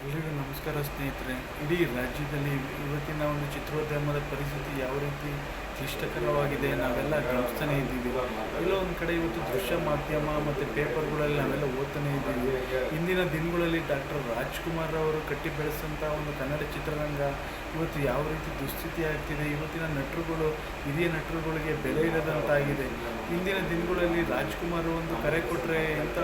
ಎಲ್ರಿಗೂ ನಮಸ್ಕಾರ ಸ್ನೇಹಿತರೆ. ಇಡೀ ರಾಜ್ಯದಲ್ಲಿ ಇವತ್ತಿನ ಒಂದು ಚಿತ್ರೋದ್ಯಮದ ಪರಿಸ್ಥಿತಿ ಯಾವ ರೀತಿ ಕ್ಲಿಷ್ಟಕರವಾಗಿದೆ ನಾವೆಲ್ಲ ಗಮನಿಸ್ತಾನೆ ಇದ್ದೀವಿ. ಎಲ್ಲೋ ಒಂದು ಕಡೆ ಇವತ್ತು ದೃಶ್ಯ ಮಾಧ್ಯಮ ಮತ್ತು ಪೇಪರ್ಗಳಲ್ಲಿ ನಾವೆಲ್ಲ ಓದ್ತಾನೆ ಇದ್ದೀವಿ. ಇಂದಿನ ದಿನಗಳಲ್ಲಿ ಡಾಕ್ಟರ್ ರಾಜ್ಕುಮಾರ್ ಅವರು ಕಟ್ಟಿ ಬೆಳೆಸಂಥ ಒಂದು ಕನ್ನಡ ಚಿತ್ರರಂಗ ಇವತ್ತು ಯಾವ ರೀತಿ ದುಸ್ಥಿತಿ ಆಗ್ತಿದೆ. ಇವತ್ತಿನ ನಟರುಗಳು, ಹಿರಿಯ ನಟರುಗಳಿಗೆ ಬೆಲೆ ಇಲ್ಲದಂತಾಗಿದೆ. ಇಂದಿನ ದಿನಗಳಲ್ಲಿ ರಾಜ್ಕುಮಾರ್ ಒಂದು ಕರೆ ಕೊಟ್ಟರೆ ಇಂಥ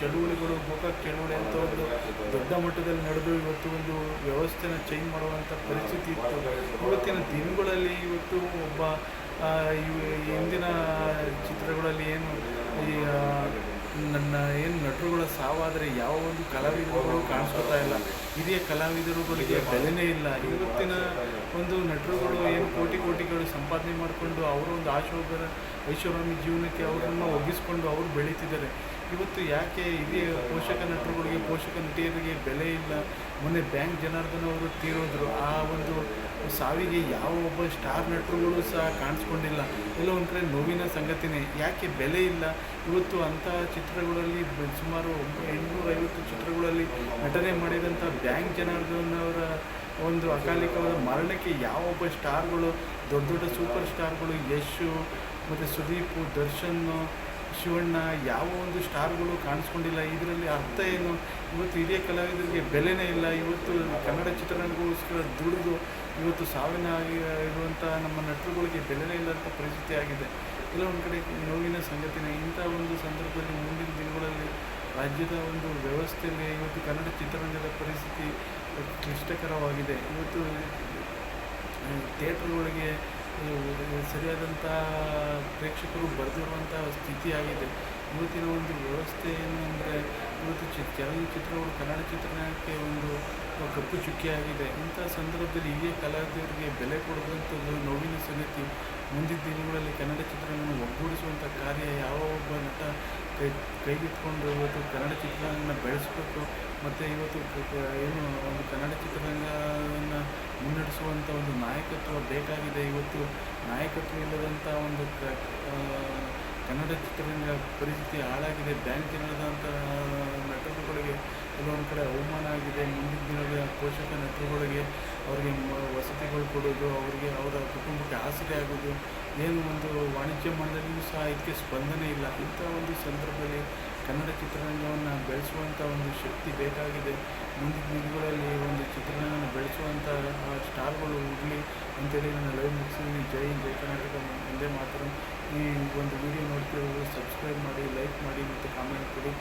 ಚಳುವಳಿಗಳು, ಗೋಕಾಕ್ ಚಳುವಳಿ ಅಂತ ಒಂದು ದೊಡ್ಡ ಮಟ್ಟದಲ್ಲಿ ನಡೆದು ಇವತ್ತು ಒಂದು ವ್ಯವಸ್ಥೆನ ಚೇಂಜ್ ಮಾಡುವಂಥ ಪರಿಸ್ಥಿತಿ ಇತ್ತು. ಇವತ್ತಿನ ದಿನಗಳಲ್ಲಿ ಇವತ್ತು ಒಬ್ಬ ಇಂದಿನ ಚಿತ್ರಗಳಲ್ಲಿ ಏನು ಈ ನನ್ನ ಏನು ನಟರುಗಳ ಸಾವಾದರೆ ಯಾವ ಒಂದು ಕಲಾವಿದರುಗಳು ಕಾಣಿಸ್ಕೊತಾ ಇಲ್ಲ. ಹಿರಿಯ ಕಲಾವಿದರುಗಳಿಗೆ ಬೆಲೆನೇ ಇಲ್ಲ. ಇವತ್ತಿನ ಒಂದು ನಟರುಗಳು ಏನು ಕೋಟಿಗಳು ಸಂಪಾದನೆ ಮಾಡಿಕೊಂಡು ಅವರು ಒಂದು ಐಷಾರಾಮಿ ಜೀವನಕ್ಕೆ ಅವರನ್ನು ಒಗ್ಗಿಸ್ಕೊಂಡು ಅವರು ಬೆಳೀತಿದ್ದಾರೆ. ಇವತ್ತು ಯಾಕೆ ಹಿರಿಯ ಪೋಷಕ ನಟರುಗಳಿಗೆ, ಪೋಷಕ ನಟಿಯರಿಗೆ ಬೆಲೆ ಇಲ್ಲ? ಮೊನ್ನೆ ಬ್ಯಾಂಕ್ ಜನಾರ್ದನ್ ಅವರು ತೀರೋದ್ರು. ಆ ಒಂದು ಸಾವಿಗೆ ಯಾವ ಒಬ್ಬ ಸ್ಟಾರ್ ನಟರುಗಳು ಸಹ ಕಾಣಿಸ್ಕೊಂಡಿಲ್ಲ. ಎಲ್ಲೋ ಒಂದು ಕಡೆ ನೋವಿನ ಸಂಗತಿನೇ. ಯಾಕೆ ಬೆಲೆ ಇಲ್ಲ? ಇವತ್ತು ಅಂತಹ ಚಿತ್ರಗಳಲ್ಲಿ ಸುಮಾರು 850 ಚಿತ್ರಗಳಲ್ಲಿ ನಟನೆ ಮಾಡಿದಂಥ ಬ್ಯಾಂಕ್ ಜನಾರ್ದನ್ ಅವರ ಒಂದು ಅಕಾಲಿಕವಾದ ಮರಣಕ್ಕೆ ಯಾವ ಒಬ್ಬ ಸ್ಟಾರ್ಗಳು, ದೊಡ್ಡ ದೊಡ್ಡ ಸೂಪರ್ ಸ್ಟಾರ್ಗಳು, ಯಶ್ ಮತ್ತು ಸುದೀಪ್, ದರ್ಶನ್, ಶಿವಣ್ಣ, ಯಾವ ಒಂದು ಸ್ಟಾರ್ಗಳು ಕಾಣಿಸ್ಕೊಂಡಿಲ್ಲ. ಇದರಲ್ಲಿ ಅರ್ಥ ಏನು? ಇವತ್ತು ಹಿರಿಯ ಕಲಾವಿದರಿಗೆ ಬೆಲೆನೇ ಇಲ್ಲ. ಇವತ್ತು ಕನ್ನಡ ಚಿತ್ರರಂಗಕ್ಕೋಸ್ಕರ ದುಡಿದು ಇವತ್ತು ಇರುವಂಥ ನಮ್ಮ ನಟರುಗಳಿಗೆ ಬೆಲೆನೇ ಇಲ್ಲಂಥ ಪರಿಸ್ಥಿತಿ ಆಗಿದೆ. ಎಲ್ಲ ಒಂದು ಕಡೆ ನೋವಿನ ಸಂಗತಿನೇ. ಇಂಥ ಒಂದು ಸಂದರ್ಭದಲ್ಲಿ ಮುಂದಿನ ದಿನಗಳಲ್ಲಿ ರಾಜ್ಯದ ಒಂದು ವ್ಯವಸ್ಥೆಯಲ್ಲಿ ಇವತ್ತು ಕನ್ನಡ ಚಿತ್ರರಂಗದ ಪರಿಸ್ಥಿತಿ ಕ್ಲಿಷ್ಟಕರವಾಗಿದೆ. ಇವತ್ತು ಥಿಯೇಟ್ರ್ಗಳಿಗೆ ಸರಿಯಾದಂಥ ಪ್ರೇಕ್ಷಕರು ಬರೆದಿರುವಂಥ ಸ್ಥಿತಿಯಾಗಿದೆ. ಇವತ್ತಿನ ಒಂದು ವ್ಯವಸ್ಥೆ ಏನು ಅಂದರೆ ಇವತ್ತು ಚಲನಚಿತ್ರಗಳು ಕನ್ನಡ ಚಿತ್ರರಂಗಕ್ಕೆ ಒಂದು ಕಪ್ಪು ಚುಕ್ಕಿಯಾಗಿದೆ. ಇಂಥ ಸಂದರ್ಭದಲ್ಲಿ ಹಿರಿಯ ಕಲಾವಿದರಿಗೆ ಬೆಲೆ ಕೊಡುವಂಥದ್ದು ನೋವಿನ ಸಂಗತಿ. ಮುಂದಿನ ದಿನಗಳಲ್ಲಿ ಕನ್ನಡ ಚಿತ್ರರಂಗವನ್ನು ಒಗ್ಗೂಡಿಸುವಂಥ ಕಾರ್ಯ ಯಾವ ಒಬ್ಬ ನಟ ಕೈಗೆತ್ಕೊಂಡು ಇವತ್ತು ಕನ್ನಡ ಚಿತ್ರರಂಗನ ಬೆಳೆಸಬೇಕು. ಮತ್ತು ಇವತ್ತು ಏನು ಒಂದು ಕನ್ನಡ ಚಿತ್ರರಂಗವನ್ನು ಮುನ್ನಡೆಸುವಂಥ ಒಂದು ನಾಯಕತ್ವ ಬೇಕಾಗಿದೆ. ಇವತ್ತು ನಾಯಕತ್ವ ಇಲ್ಲದಂಥ ಒಂದು ಕನ್ನಡ ಚಿತ್ರರಂಗ ಪರಿಸ್ಥಿತಿ ಹಾಳಾಗಿದೆ. ಬ್ಯಾಂಕ್ ಜನರಂಥ ನಟರುಗಳಿಗೆ ಕೆಲವೊಂದು ಕಡೆ ಅವಮಾನ ಆಗಿದೆ. ಮುಂದಿನ ದಿನಗಳ ಪೋಷಕ ನಟರುಗಳಿಗೆ ಅವರಿಗೆ ವಸತಿಗಳು ಕೊಡೋದು, ಅವರಿಗೆ ಅವರ ಕುಟುಂಬಕ್ಕೆ ಆಸರೆ ಆಗೋದು, ಏನು ಒಂದು ವಾಣಿಜ್ಯ ಮಂಡಳಿಯೂ ಸಹ ಇದಕ್ಕೆ ಸ್ಪಂದನೆ ಇಲ್ಲ. ಇಂಥ ಒಂದು ಸಂದರ್ಭದಲ್ಲಿ ಕನ್ನಡ ಚಿತ್ರರಂಗವನ್ನು ಬೆಳೆಸುವಂಥ ಒಂದು ಶಕ್ತಿ ಬೇಕಾಗಿದೆ. ಮುಂದಿನ ದಿನಗಳಲ್ಲಿ ಒಂದು ಚಿತ್ರರಂಗನ ಬೆಳೆಸುವಂಥ ಸ್ಟಾರ್ಗಳು ಇರಲಿ ಅಂತೇಳಿ ನಾನು ಲೈವ್ ಮುಗಿಸಿದ್ದೀನಿ. ಜೈ ಕರ್ನಾಟಕ, ಒಂದೇ ಮಾತ್ರ. ಈ ಒಂದು ವಿಡಿಯೋ ನೋಡ್ತಿರೋದು ಸಬ್ಸ್ಕ್ರೈಬ್ ಮಾಡಿ, ಲೈಕ್ ಮಾಡಿ ಮತ್ತು ಕಾಮೆಂಟ್ ಕೊಡಿ.